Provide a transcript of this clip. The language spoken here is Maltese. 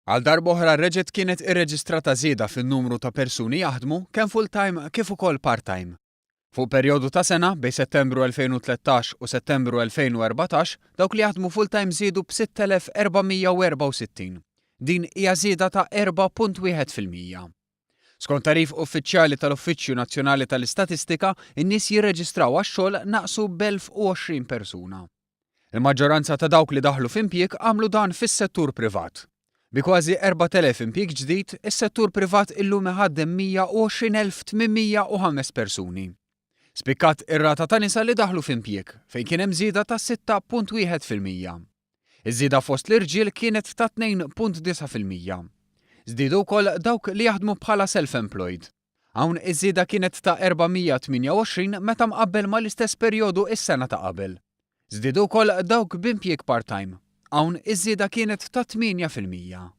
Għal darba oħra reġgħet kienet irreġistrata żieda fin-numru ta' persuni jaħdmu kemm full-time kif ukoll part-time. Fuq perjodu ta' sena bejn Settembru 2013 u Settembru 2014 dawk li jaħdmu full-time żiedu b'6,464. Din hija żieda ta' 4.1%. Skont tarif uffiċjali tal-Uffiċċju Nazzjonali tal-Istatistika, in-nies jirreġistraw għax-xogħol naqsu b'1020 persuna. Il-maġġoranza ta' dawk li daħlu f'impjieg għamlu dan fis-settur privat. Bi kważi 4,000 impjieg ġdid, is-settur privat illum iħaddem 120,805 persuni. Spikkat ir-rata ta' nisa li daħlu f'impjieg fejn kien hemm żieda ta' 6.1%. Iż-żieda fost l-irġiel kienet ta' 2.9%. Żdiedu wkoll dawk li jaħdmu bħala self-employed. Hawn iż-żieda kienet ta' 428 meta mqabbel mal-istess perjodu is-sena ta' qabel. Żdiedu wkoll dawk b'impjieg part-time. Hawn iż-żieda kienet ta' 8%.